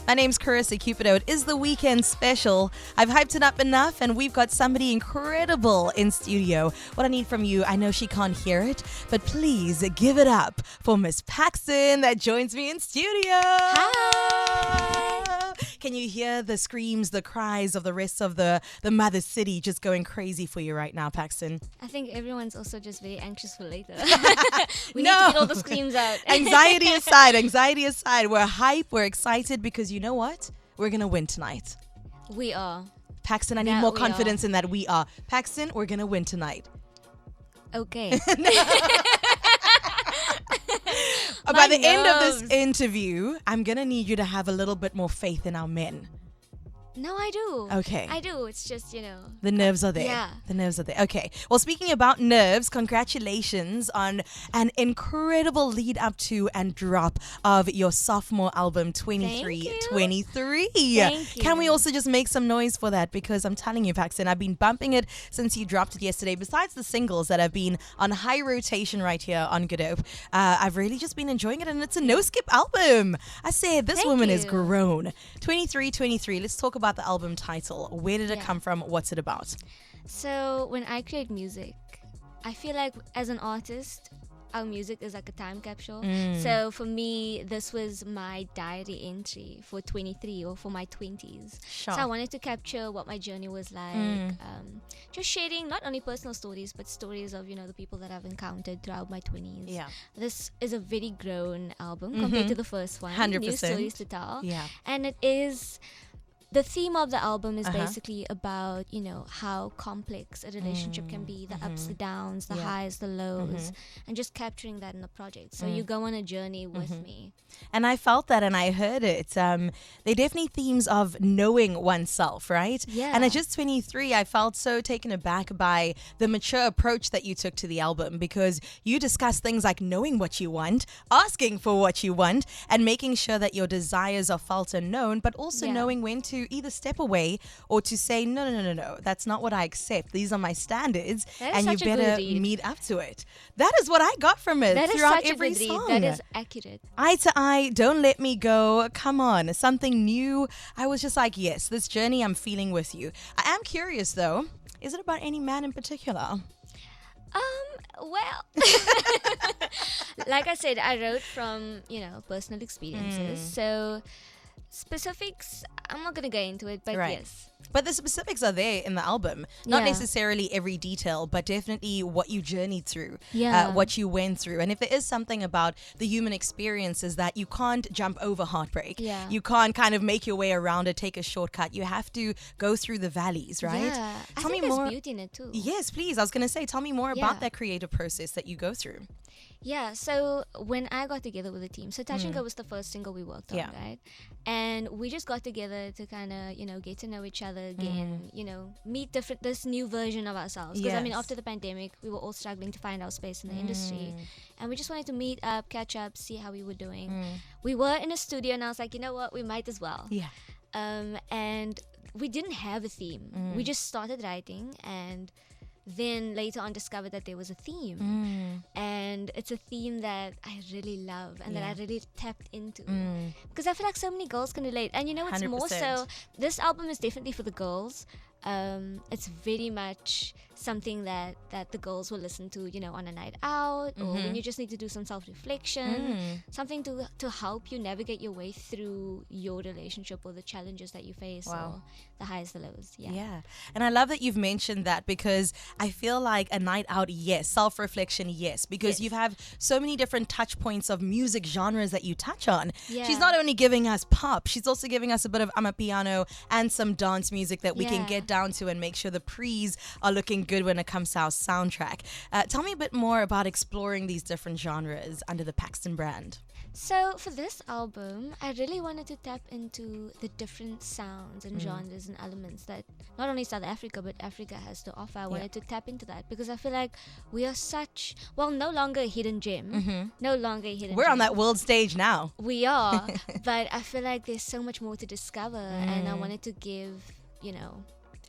My name's Carissa Cupido. It is the weekend special. I've hyped it up enough, and we've got somebody incredible in studio. What I need from you, I know she can't hear it, but please give it up for Miss Paxton that joins me in studio. Hi. Can you hear the screams, the cries of the rest of the mother city just going crazy for you right now, Paxton? I think everyone's also just very anxious for later. We need to get all the screams out. Anxiety aside, we're hype, we're excited because you know what? We're going to win tonight. We are. Paxton, I need more confidence in that we are. Paxton, we're going to win tonight. Okay. By the end of this interview, I'm going to need you to have a little bit more faith in our men. No, I do. Okay. I do. It's just, the nerves are there. Yeah. The nerves are there. Okay. Well, speaking about nerves, congratulations on an incredible lead up to and drop of your sophomore album, 2323. Thank you. Can we also just make some noise for that? Because I'm telling you, Paxton, I've been bumping it since you dropped it yesterday. Besides the singles that have been on high rotation right here on Good Hope, I've really just been enjoying it, and it's a no-skip album. I said, this woman is grown. 2323. Let's talk about the album title. Where did it come from? What's it about? So when I create music, I feel like as an artist, our music is like a time capsule. So for me, this was my diary entry for 23 or for my 20s. Sure. So I wanted to capture what my journey was like. Just sharing not only personal stories, but stories of, the people that I've encountered throughout my 20s. Yeah. This is a very grown album compared to the first one. 100%. New stories to tell. Yeah. And it is... The theme of the album is basically about, how complex a relationship can be, the ups, the downs, the highs, the lows, and just capturing that in the project. So you go on a journey with me. And I felt that and I heard it. They're definitely themes of knowing oneself, right? Yeah. And at just 23, I felt so taken aback by the mature approach that you took to the album, because you discuss things like knowing what you want, asking for what you want, and making sure that your desires are felt and known, but also knowing when to either step away or to say, no, that's not what I accept. These are my standards, and you better meet up to it. That is what I got from it throughout every song. That is accurate. Eye to eye, don't let me go. Come on, something new. I was just like, yes, this journey I'm feeling with you. I am curious though, is it about any man in particular? Well, like I said, I wrote from, personal experiences. So specifics, I'm not going to go into it, but yes. But the specifics are there in the album. Not necessarily every detail, but definitely what you journeyed through, what you went through. And if there is something about the human experience is that you can't jump over heartbreak. Yeah. You can't kind of make your way around it, take a shortcut. You have to go through the valleys, right? Yeah. I think there's beauty in it too. Yes, please. I was going to say, tell me more about that creative process that you go through. Yeah, so when I got together with the team, so Touch and Go was the first single we worked on, right? And we just got together to kind of, get to know each other again, meet this new version of ourselves. Because, after the pandemic, we were all struggling to find our space in the industry. And we just wanted to meet up, catch up, see how we were doing. We were in a studio, and I was like, you know what, we might as well. Yeah. And we didn't have a theme. We just started writing, and then later on discovered that there was a theme, and it's a theme that I really love and that I really tapped into, because I feel like so many girls can relate. And it's 100%. More so, this album is definitely for the girls. It's very much something that the girls will listen to, on a night out, or when you just need to do some self-reflection, something to help you navigate your way through your relationship or the challenges that you face, or the highs, the lows. Yeah. And I love that you've mentioned that, because I feel like a night out, yes. Self-reflection, yes. Because you have so many different touch points of music genres that you touch on. Yeah. She's not only giving us pop, she's also giving us a bit of amapiano and some dance music that we can get down to and make sure the pre's are looking good when it comes to our soundtrack. Tell me a bit more about exploring these different genres under the Paxton brand. So for this album, I really wanted to tap into the different sounds and genres and elements that not only South Africa but Africa has to offer. I wanted to tap into that because I feel like we are no longer a hidden gem. No longer a hidden We're gem. on that world stage now. We are, but I feel like there's so much more to discover, and I wanted to give,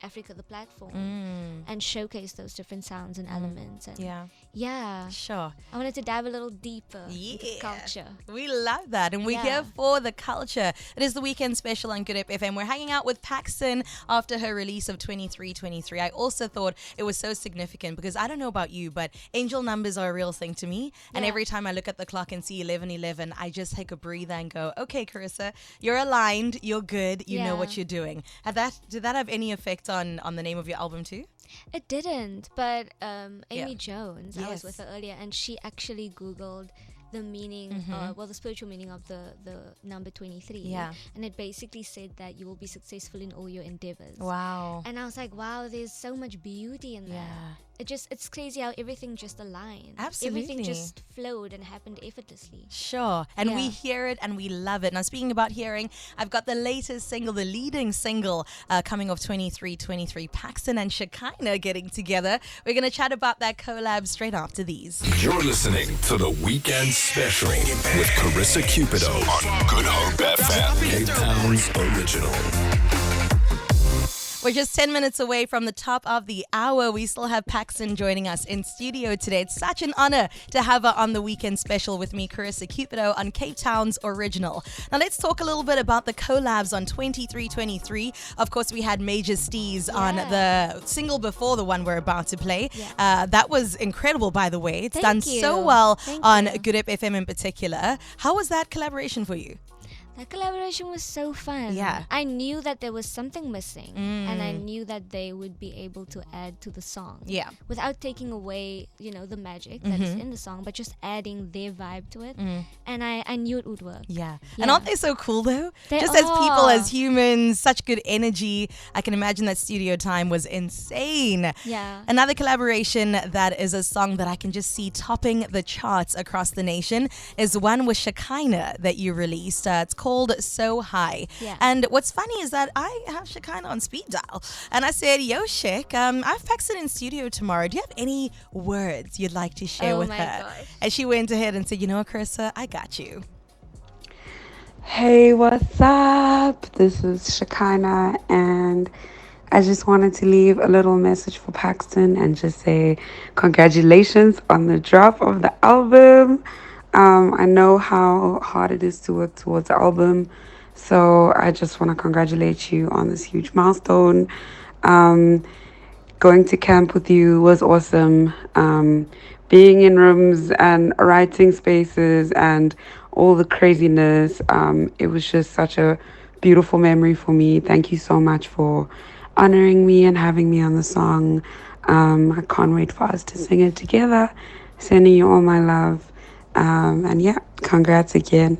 Africa the platform and showcase those different sounds and elements. And yeah, sure. I wanted to dive a little deeper into culture. We love that, and we're here for the culture. It is the weekend special on Good Up FM. We're hanging out with Paxton after her release of 2323. I also thought it was so significant because I don't know about you, but angel numbers are a real thing to me. And every time I look at the clock and see 1111, I just take a breather and go, okay, Carissa, you're aligned, you're good, you know what you're doing. Did that have any effect on the name of your album too? It didn't, but Amy Jones, I was with her earlier, and she actually Googled the meaning, the spiritual meaning of the number 23. Yeah. And it basically said that you will be successful in all your endeavors. Wow. And I was like, wow, there's so much beauty in that. It's crazy how everything just aligned. Absolutely. Everything just flowed and happened effortlessly. Sure. And we hear it and we love it. Now, speaking about hearing, I've got the latest single, the leading single coming off 2323, Paxton and Shekinah getting together. We're going to chat about that collab straight after these. You're listening to the Weekend Special with Carissa Cupido on Good Hope FM, Cape Town's original. We're just 10 minutes away from the top of the hour. We still have Paxton joining us in studio today. It's such an honor to have her on the weekend special with me, Carissa Cupido, on Cape Town's original. Now let's talk a little bit about the collabs on 2323. Of course, we had Major Steez on the single before the one we're about to play. That was incredible, by the way. It's done so well on Good Up FM in particular. How was that collaboration for you? That collaboration was so fun. Yeah. I knew that there was something missing, and I knew that they would be able to add to the song. Yeah. Without taking away, the magic that is in the song, but just adding their vibe to it. And I knew it would work. Yeah. And aren't they so cool though? Just as people, as humans, such good energy. I can imagine that studio time was insane. Yeah. Another collaboration that is a song that I can just see topping the charts across the nation is one with Shekinah that you released. It's called So High. Yeah. And what's funny is that I have Shekinah on speed dial. And I said, yo, Shek, I have Paxton in studio tomorrow. Do you have any words you'd like to share with her? Gosh. And she went ahead and said, you know what, Carissa, I got you. Hey, what's up? This is Shekinah, and I just wanted to leave a little message for Paxton and just say congratulations on the drop of the album. I know how hard it is to work towards the album, so I just want to congratulate you on this huge milestone. Going to camp with you was awesome. Being in rooms and writing spaces and all the craziness, it was just such a beautiful memory for me. Thank you so much for honoring me and having me on the song. I can't wait for us to sing it together. Sending you all my love. And yeah, congrats again.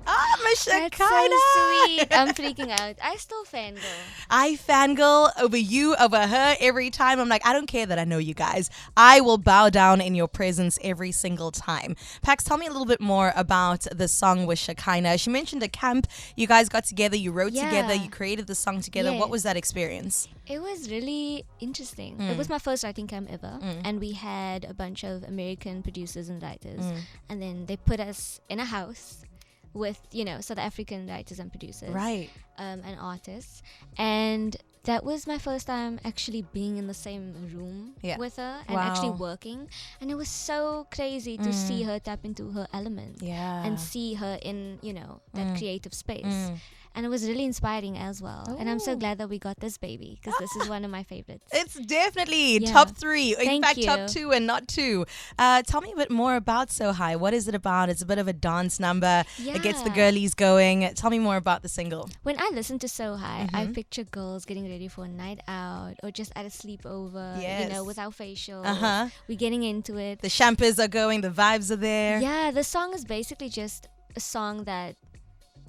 Oh, my Shekinah. That's so sweet. I'm freaking out. I still fangirl. I fangirl over you, over her every time. I'm like, I don't care that I know you guys. I will bow down in your presence every single time. Pax, tell me a little bit more about the song with Shekinah. She mentioned a camp. You guys got together, you wrote together, you created the song together. Yes. What was that experience? It was really interesting. It was my first writing camp ever. And we had a bunch of American producers and writers. And then they put us in a house with, South African writers and producers. Right. And artists. And that was my first time actually being in the same room with her and actually working. And it was so crazy to see her tap into her element. Yeah. And see her in, that creative space. And it was really inspiring as well. Ooh. And I'm so glad that we got this baby because this is one of my favorites. It's definitely top 3. In fact, top 2 and not 2. Tell me a bit more about So High. What is it about? It's a bit of a dance number. Yeah. It gets the girlies going. Tell me more about the single. When I listen to So High, I picture girls getting ready for a night out or just at a sleepover, with our facial. We're getting into it. The champers are going. The vibes are there. Yeah, the song is basically just a song that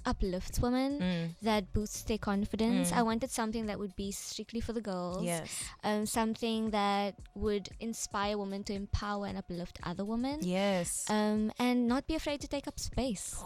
uplifts women, that boosts their confidence. I wanted something that would be strictly for the girls. Yes. Something that would inspire women to empower and uplift other women. Yes. And not be afraid to take up space.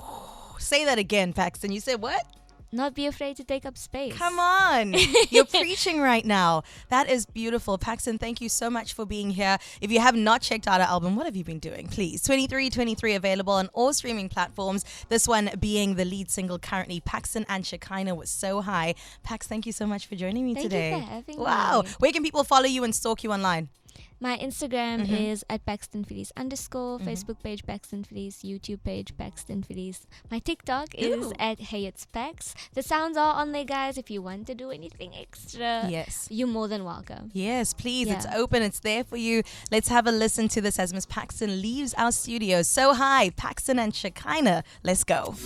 Say that again, Paxton. You said what? not be afraid to take up space. Come on. You're preaching right now. That is beautiful. Paxton, thank you so much for being here. If you have not checked out our album, what have you been doing? Please. 2323 available on all streaming platforms. This one being the lead single currently. Paxton and Shekinah was So High. Pax, thank you so much for joining me today. Thank you for having Wow. me. Where can people follow you and stalk you online? My Instagram is at Paxton Fielies _ Facebook page Paxton Fielies, YouTube page Paxton Fielies. My TikTok is at Hey It's Pax. The sounds are on there, guys. If you want to do anything extra, Yes. you're more than welcome. Yes, please. Yeah. It's open. It's there for you. Let's have a listen to this as Miss Paxton leaves our studio. So High, Paxton and Shekinah. Let's go.